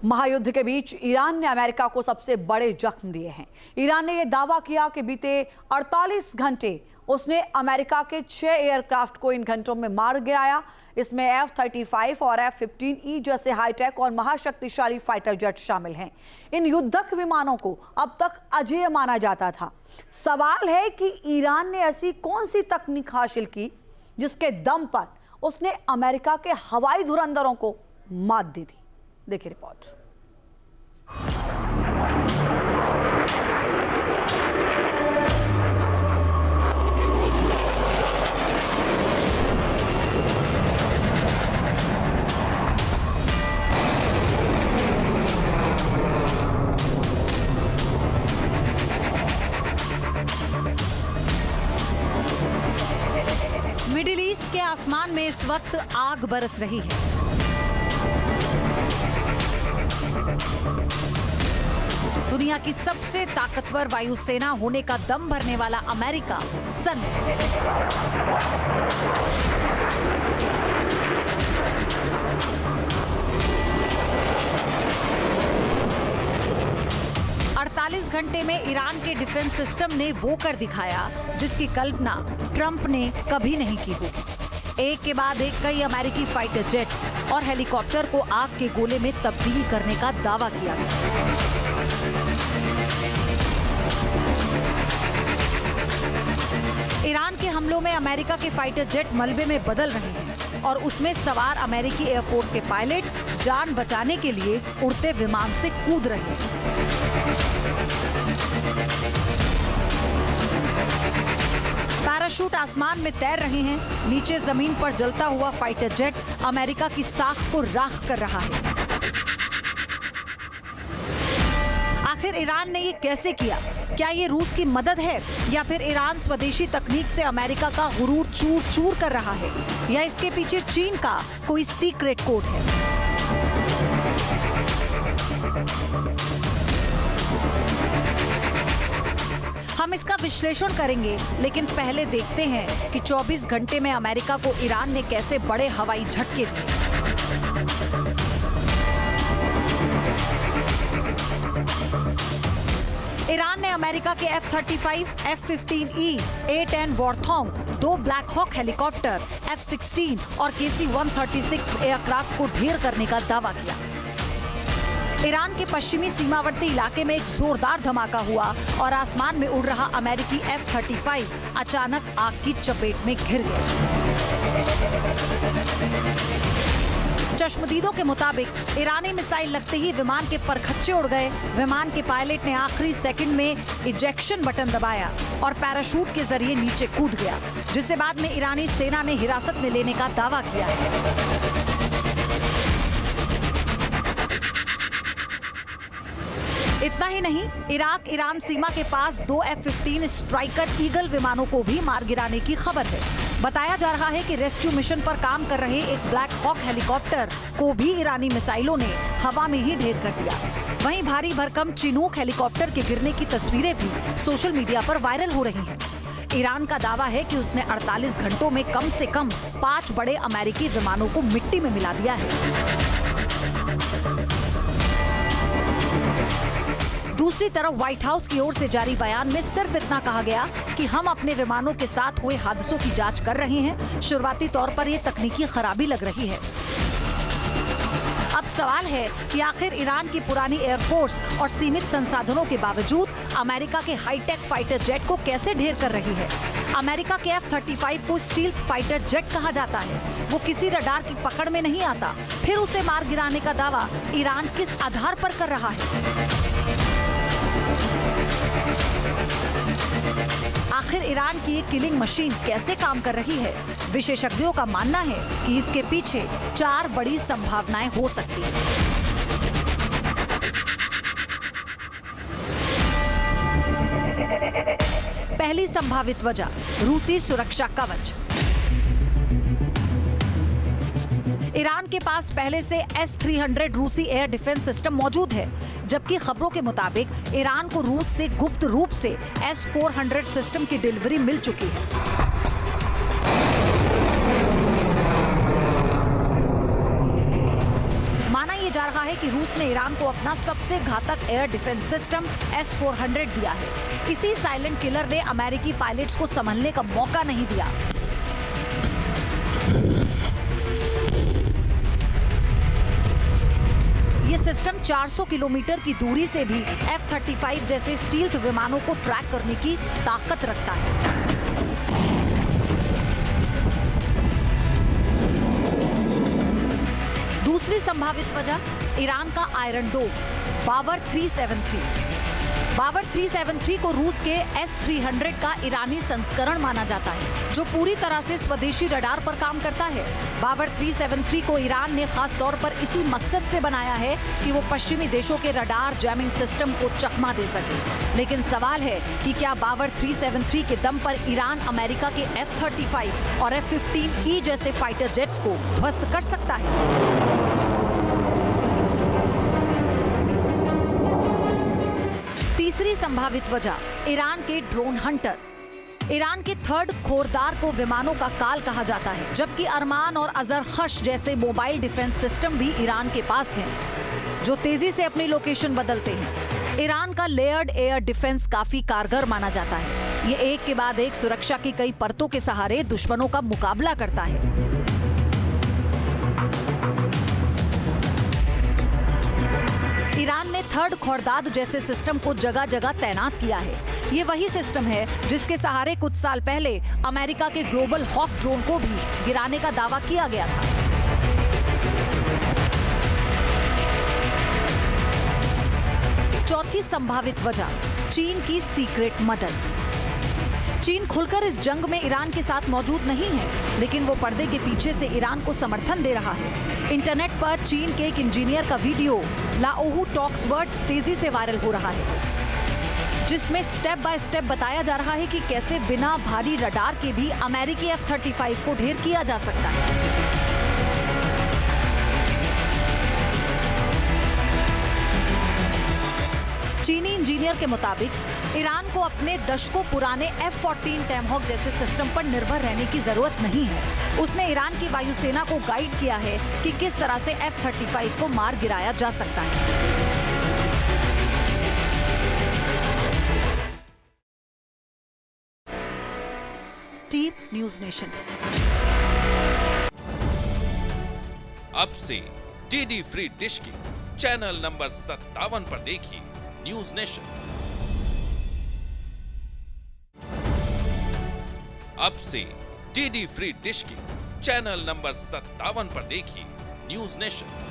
महायुद्ध के बीच ईरान ने अमेरिका को सबसे बड़े जख्म दिए हैं। ईरान ने यह दावा किया कि बीते 48 घंटे उसने अमेरिका के 6 एयरक्राफ्ट को इन घंटों में मार गिराया। इसमें F-35 और F-15E जैसे हाईटेक और महाशक्तिशाली फाइटर जेट शामिल हैं। इन युद्धक विमानों को अब तक अजेय माना जाता था। सवाल है कि ईरान ने ऐसी कौन सी तकनीक हासिल की जिसके दम पर उसने अमेरिका के हवाई धुरंधरों को मात दी थी। देखिए रिपोर्ट। मिडिल ईस्ट के आसमान में इस वक्त आग बरस रही है। दुनिया की सबसे ताकतवर वायुसेना होने का दम भरने वाला अमेरिका सन्न है। घंटे में ईरान के डिफेंस सिस्टम ने वो कर दिखाया जिसकी कल्पना ट्रंप ने कभी नहीं की होगी। एक के बाद एक कई अमेरिकी फाइटर जेट्स और हेलीकॉप्टर को आग के गोले में तब्दील करने का दावा किया गया। ईरान के हमलों में अमेरिका के फाइटर जेट मलबे में बदल रहे हैं और उसमें सवार अमेरिकी एयरफोर्स के पायलट जान बचाने के लिए उड़ते विमान से कूद रहे हैं। पैराशूट आसमान में तैर रहे हैं। नीचे जमीन पर जलता हुआ फाइटर जेट अमेरिका की साख को राख कर रहा है। आखिर ईरान ने ये कैसे किया? क्या ये रूस की मदद है या फिर ईरान स्वदेशी तकनीक से अमेरिका का गुरूर चूर चूर कर रहा है, या इसके पीछे चीन का कोई सीक्रेट कोड है? हम इसका विश्लेषण करेंगे, लेकिन पहले देखते हैं कि 24 घंटे में अमेरिका को ईरान ने कैसे बड़े हवाई झटके दिए। ईरान ने अमेरिका के F-35, F-15E, A-10 वॉर्थोंग, 2 Black Hawk helicopter, F-16 और KC-136 एयरक्राफ्ट को ढेर करने का दावा किया। ईरान के पश्चिमी सीमावर्ती इलाके में एक जोरदार धमाका हुआ और आसमान में उड़ रहा अमेरिकी F-35 अचानक आग की चपेट में घिर गया। चश्मदीदों के मुताबिक ईरानी मिसाइल लगते ही विमान के परखच्चे उड़ गए। विमान के पायलट ने आखिरी सेकंड में इजेक्शन बटन दबाया और पैराशूट के जरिए नीचे कूद गया, जिसे बाद में ईरानी सेना ने हिरासत में लेने का दावा किया है। इतना ही नहीं, इराक ईरान सीमा के पास 2 F-15 स्ट्राइकर ईगल विमानों को भी मार गिराने की खबर है। बताया जा रहा है कि रेस्क्यू मिशन पर काम कर रहे एक ब्लैक हॉक हेलीकॉप्टर को भी ईरानी मिसाइलों ने हवा में ही ढेर कर दिया। वहीं भारी भरकम चिनूक हेलीकॉप्टर के गिरने की तस्वीरें भी सोशल मीडिया पर वायरल हो रही हैं। ईरान का दावा है कि उसने 48 घंटों में कम से कम 5 बड़े अमेरिकी विमानों को मिट्टी में मिला दिया है। दूसरी तरफ व्हाइट हाउस की ओर से जारी बयान में सिर्फ इतना कहा गया कि हम अपने विमानों के साथ हुए हादसों की जांच कर रहे हैं। शुरुआती तौर पर यह तकनीकी खराबी लग रही है। अब सवाल है कि आखिर ईरान की पुरानी एयरफोर्स और सीमित संसाधनों के बावजूद अमेरिका के हाईटेक फाइटर जेट को कैसे ढेर कर रही है। अमेरिका के F-35 को स्टील्थ फाइटर जेट कहा जाता है। वो किसी रडार की पकड़ में नहीं आता, फिर उसे मार गिराने का दावा ईरान किस आधार पर कर रहा है? आखिर ईरान की ये किलिंग मशीन कैसे काम कर रही है? विशेषज्ञों का मानना है कि इसके पीछे 4 बड़ी संभावनाएं हो सकती हैं। पहली संभावित वजह, रूसी सुरक्षा कवच। ईरान के पास पहले से S-300 रूसी एयर डिफेंस सिस्टम मौजूद है, जबकि खबरों के मुताबिक ईरान को रूस से गुप्त रूप से S-400 सिस्टम की डिलीवरी मिल चुकी है। माना यह जा रहा है कि रूस ने ईरान को अपना सबसे घातक एयर डिफेंस सिस्टम S-400 दिया है। इसी साइलेंट किलर ने अमेरिकी पायलट्स को संभलने का मौका नहीं दिया। ये सिस्टम 400 किलोमीटर की दूरी से भी F-35 जैसे स्टील्थ विमानों को ट्रैक करने की ताकत रखता है। दूसरी संभावित वजह ईरान का आयरन डोम बावर 373। बावर 373 को रूस के S-300 का ईरानी संस्करण माना जाता है, जो पूरी तरह से स्वदेशी रडार पर काम करता है। बावर 373 को ईरान ने खास तौर पर इसी मकसद से बनाया है कि वो पश्चिमी देशों के रडार जैमिंग सिस्टम को चकमा दे सके। लेकिन सवाल है कि क्या बावर 373 के दम पर ईरान अमेरिका के F-35 और F-15E जैसे फाइटर जेट्स को ध्वस्त कर सकता है? तीसरी संभावित वजह ईरान के ड्रोन हंटर। ईरान के थर्ड खोरदार को विमानों का काल कहा जाता है, जबकि अरमान और अजर खश जैसे मोबाइल डिफेंस सिस्टम भी ईरान के पास हैं, जो तेजी से अपनी लोकेशन बदलते हैं। ईरान का लेयर्ड एयर डिफेंस काफी कारगर माना जाता है। ये एक के बाद एक सुरक्षा की कई परतों के सहारे दुश्मनों का मुकाबला करता है। ईरान ने थर्ड खोरदाद जैसे सिस्टम को जगह जगह तैनात किया है। ये वही सिस्टम है जिसके सहारे कुछ साल पहले अमेरिका के ग्लोबल हॉक ड्रोन को भी गिराने का दावा किया गया था। चौथी संभावित वजह चीन की सीक्रेट मदद। चीन खुलकर इस जंग में ईरान के साथ मौजूद नहीं है, लेकिन वो पर्दे के पीछे से ईरान को समर्थन दे रहा है। इंटरनेट पर चीन के एक इंजीनियर का वीडियो लाओहू टॉक्स वर्ड्स तेजी से वायरल हो रहा है, जिसमें स्टेप बाय स्टेप बताया जा रहा है कि कैसे बिना भारी रडार के भी अमेरिकी F-35 को ढेर किया जा सकता है। चीनी इंजीनियर के मुताबिक ईरान को अपने दशकों पुराने F-14 टैमहॉक जैसे सिस्टम पर निर्भर रहने की जरूरत नहीं है। उसने ईरान की वायुसेना को गाइड किया है कि किस तरह से F-35 को मार गिराया जा सकता है। Team news nation. अब से डीडी फ्री डिश की चैनल नंबर 57 पर देखिए न्यूज़ नेशन। अब से डीडी फ्री डिश की चैनल नंबर 57 पर देखिए न्यूज़ नेशन।